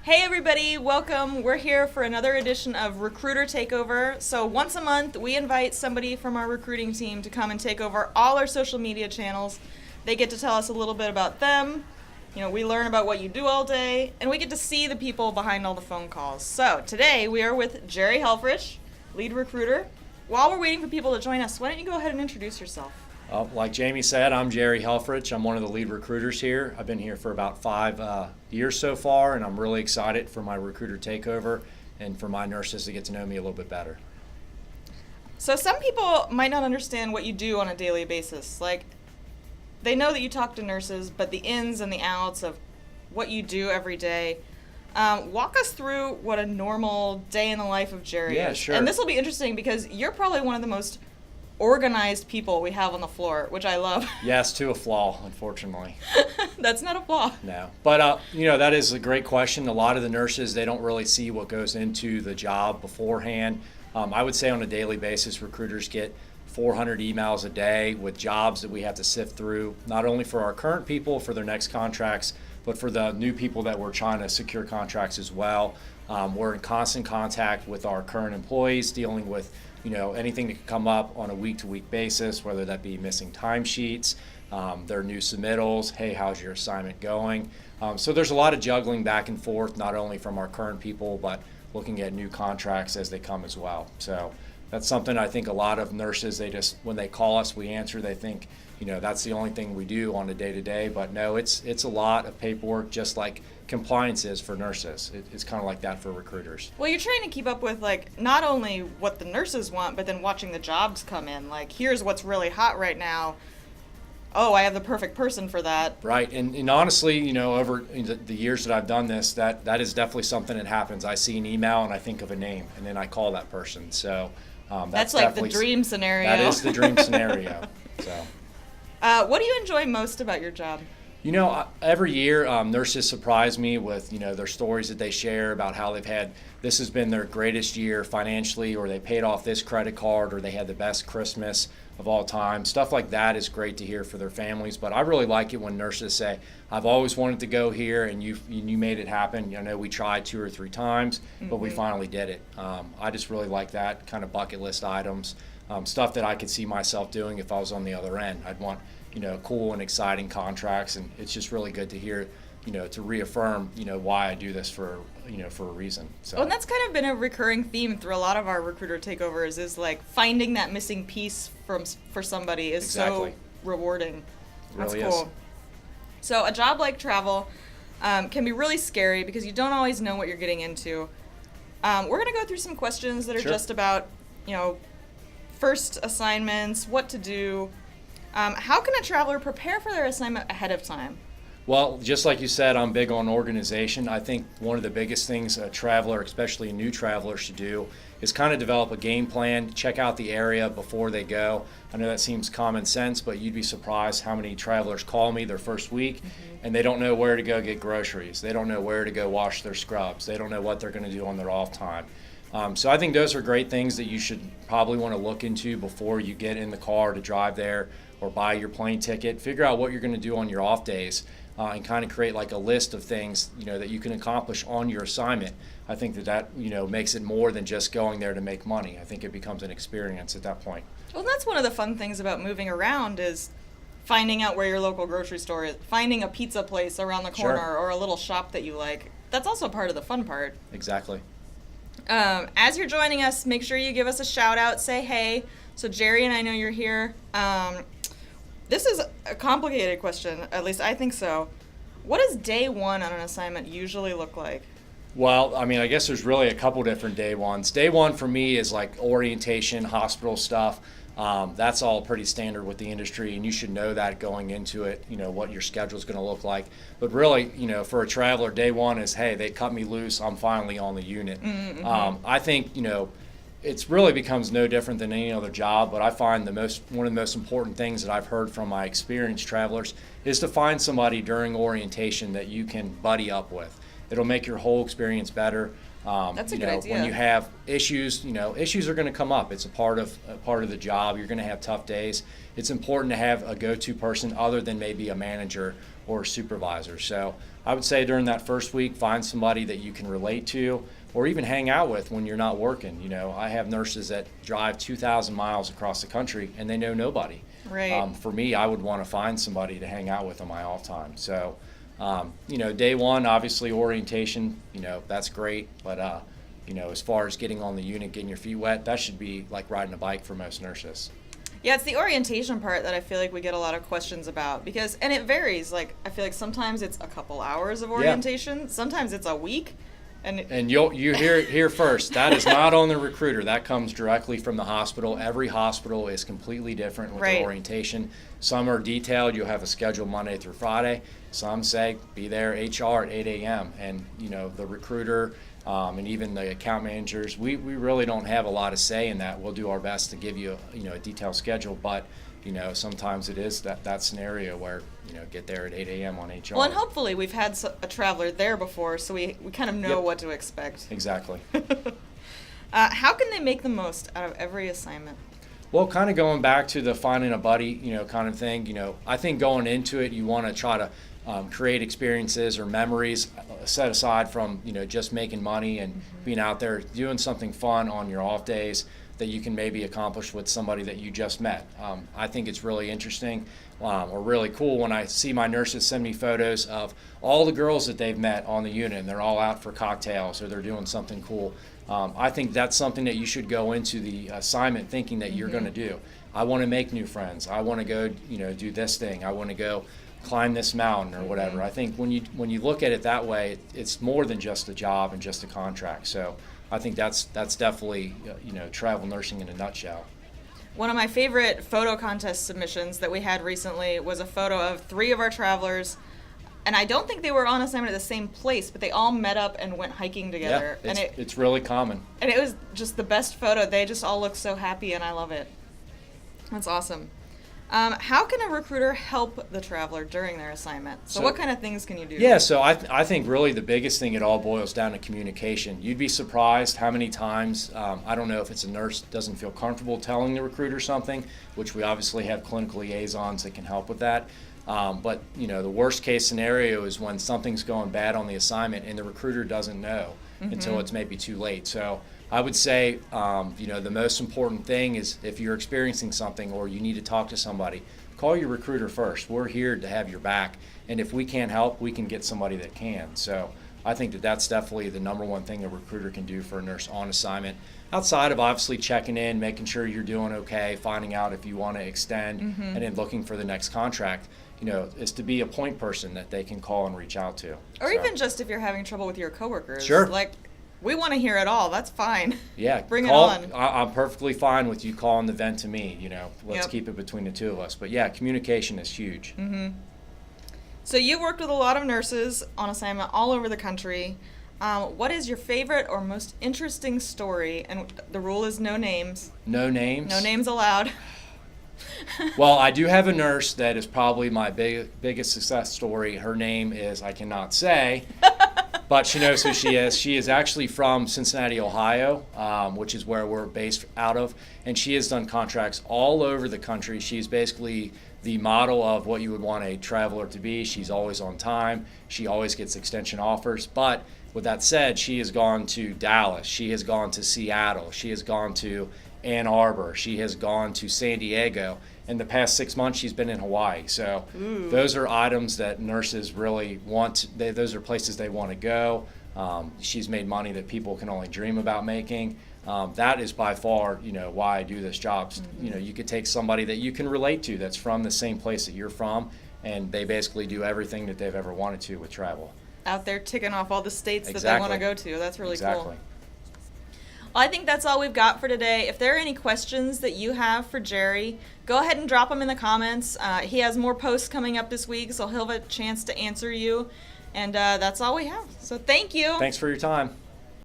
Hey everybody, welcome. We're here for another edition of Recruiter Takeover. So once a month, we invite somebody from our recruiting team to come and take over all our social media channels. They get to tell us a little bit about them. We learn about what you do all day, and we get to see the people behind all the phone calls. So today we are with Jerry Helferich, lead recruiter. While we're waiting for people to join us, why don't you go ahead and introduce yourself? Like Jamie said, I'm Jerry Helferich. I'm one of the lead recruiters here. I've been here for about 5 years so far, and I'm really excited for my recruiter takeover and for my nurses to get to know me a little bit better. So some people might not understand what you do on a daily basis. Like, they know that you talk to nurses, but the ins and the outs of what you do every day. Walk us through what a normal day in the life of Jerry is. Yeah, sure. And this will be interesting because you're probably one of the most organized people we have on the floor, which I love. Yes, to a flaw, unfortunately. That's not a flaw. No. But, that is a great question. A lot of the nurses, they don't really see what goes into the job beforehand. I would say on a daily basis, recruiters get 400 emails a day with jobs that we have to sift through, not only for our current people for their next contracts, but for the new people that we're trying to secure contracts as well. We're in constant contact with our current employees, dealing with anything that can come up on a week-to-week basis, whether that be missing timesheets, their new submittals, hey, how's your assignment going? So there's a lot of juggling back and forth, not only from our current people, but looking at new contracts as they come as well. So that's something I think a lot of nurses, when they call us, we answer, they think, that's the only thing we do on a day-to-day. But no, it's a lot of paperwork, just like compliance is for nurses. It's kind of like that for recruiters. Well, you're trying to keep up with, not only what the nurses want, but then watching the jobs come in. Like, here's what's really hot right now. Oh, I have the perfect person for that. Right, and honestly, over the years that I've done this, that is definitely something that happens. I see an email and I think of a name, and then I call that person. So that's like the dream scenario. That is the dream scenario. So. What do you enjoy most about your job? Every year nurses surprise me with, their stories that they share about how this has been their greatest year financially, or they paid off this credit card, or they had the best Christmas of all time. Stuff like that is great to hear for their families, but I really like it when nurses say, I've always wanted to go here and you made it happen. I know we tried 2 or 3 times, but we finally did it. I just really like that kind of bucket list items, stuff that I could see myself doing if I was on the other end. I'd want cool and exciting contracts, and it's just really good to hear, to reaffirm, why I do this for a reason. So. Well, and that's kind of been a recurring theme through a lot of our recruiter takeovers is like finding that missing piece for somebody is Exactly. so rewarding. It That's really cool. is. So a job like travel can be really scary because you don't always know what you're getting into. We're going to go through some questions that are Sure. just about, first assignments, what to do. How can a traveler prepare for their assignment ahead of time? Well, just like you said, I'm big on organization. I think one of the biggest things a traveler, especially a new traveler, should do is kind of develop a game plan, check out the area before they go. I know that seems common sense, but you'd be surprised how many travelers call me their first week and they don't know where to go get groceries. They don't know where to go wash their scrubs. They don't know what they're going to do on their off time. So I think those are great things that you should probably want to look into before you get in the car to drive there or buy your plane ticket. Figure out what you're going to do on your off days and kind of create like a list of things that you can accomplish on your assignment. I think that makes it more than just going there to make money. I think it becomes an experience at that point. Well, that's one of the fun things about moving around is finding out where your local grocery store is, finding a pizza place around the corner Sure. or a little shop that you like. That's also part of the fun part. Exactly. As you're joining us, make sure you give us a shout out, say hey. So Jerry and I know you're here. This is a complicated question, at least I think so. What does day one on an assignment usually look like? Well, I guess there's really a couple different day ones. Day one for me is like orientation, hospital stuff. That's all pretty standard with the industry, and you should know that going into it, what your schedule is going to look like. But really, for a traveler, day one is, hey, they cut me loose, I'm finally on the unit. Mm-hmm. I think, it's really becomes no different than any other job, but I find one of the most important things that I've heard from my experienced travelers is to find somebody during orientation that you can buddy up with. It'll make your whole experience better. That's a good idea. When you have issues, issues are going to come up. It's a part of the job. You're going to have tough days. It's important to have a go-to person other than maybe a manager or a supervisor. So I would say during that first week, find somebody that you can relate to or even hang out with when you're not working. You know, I have nurses that drive 2,000 miles across the country and they know nobody. Right. For me, I would want to find somebody to hang out with on my off time. So, you know, day one, obviously orientation, you know, that's great. But, you know, as far as getting on the unit, getting your feet wet, that should be like riding a bike for most nurses. Yeah, it's the orientation part that I feel like we get a lot of questions about because, and it varies. Like, I feel like sometimes it's a couple hours of orientation, sometimes it's a week. And you hear it here first. That is not on the recruiter. That comes directly from the hospital. Every hospital is completely different with their orientation. Some are detailed. You'll have a schedule Monday through Friday. Some say be there HR at 8 a.m. And, you know, the recruiter and even the account managers, we really don't have a lot of say in that. We'll do our best to give you, you know, a detailed schedule, but you know, sometimes it is that scenario where, you know, get there at 8 a.m. on HR. Well, and hopefully we've had a traveler there before, so we kind of know what to expect. Exactly. How can they make the most out of every assignment? Well, kind of going back to the finding a buddy, you know, kind of thing, you know, I think going into it, you want to try to create experiences or memories set aside from, you know, just making money and being out there doing something fun on your off days that you can maybe accomplish with somebody that you just met. I think it's really interesting or really cool when I see my nurses send me photos of all the girls that they've met on the unit and they're all out for cocktails or they're doing something cool. I think that's something that you should go into the assignment thinking that you're going to do. I want to make new friends. I want to go, you know, do this thing. I want to go climb this mountain or whatever. I think when you look at it that way, it's more than just a job and just a contract. So I think that's definitely, you know, travel nursing in a nutshell. One of my favorite photo contest submissions that we had recently was a photo of 3 of our travelers, and I don't think they were on assignment at the same place, but they all met up and went hiking together. Yeah, it's really common. And it was just the best photo. They just all look so happy, and I love it. That's awesome. How can a recruiter help the traveler during their assignment? So what kind of things can you do? Yeah, so I think really the biggest thing, it all boils down to communication. You'd be surprised how many times, I don't know if it's a nurse doesn't feel comfortable telling the recruiter something, which we obviously have clinical liaisons that can help with that. But, you know, the worst case scenario is when something's going bad on the assignment and the recruiter doesn't know until it's maybe too late. So I would say, you know, the most important thing is if you're experiencing something or you need to talk to somebody, call your recruiter first. We're here to have your back. And if we can't help, we can get somebody that can. So I think that's definitely the number one thing a recruiter can do for a nurse on assignment. Outside of obviously checking in, making sure you're doing okay, finding out if you want to extend, and then looking for the next contract, you know, is to be a point person that they can call and reach out to. Or even just if you're having trouble with your coworkers. Sure. Like, we want to hear it all. That's fine. Yeah. Bring it on. I'm perfectly fine with you calling the vent to me, you know. Let's keep it between the two of us. But yeah, communication is huge. So you've worked with a lot of nurses on assignment all over the country. What is your favorite or most interesting story? And the rule is no names. No names? No names allowed. Well, I do have a nurse that is probably my biggest success story. Her name is, I cannot say, but she knows who she is. She is actually from Cincinnati, Ohio, which is where we're based out of. And she has done contracts all over the country. She's basically the model of what you would want a traveler to be. She's always on time. She always gets extension offers. But with that said, she has gone to Dallas. She has gone to Seattle. She has gone to Ann Arbor. She has gone to San Diego. In the past 6 months, she's been in Hawaii. So those are items that nurses really want. Those are places they want to go. She's made money that people can only dream about making. That is by far, you know, why I do this job. You know, you could take somebody that you can relate to that's from the same place that you're from, and they basically do everything that they've ever wanted to with travel. Out there ticking off all the states that they want to go to. That's really cool. Well, I think that's all we've got for today. If there are any questions that you have for Jerry, go ahead and drop them in the comments. He has more posts coming up this week, so he'll have a chance to answer you. And that's all we have. So thank you. Thanks for your time.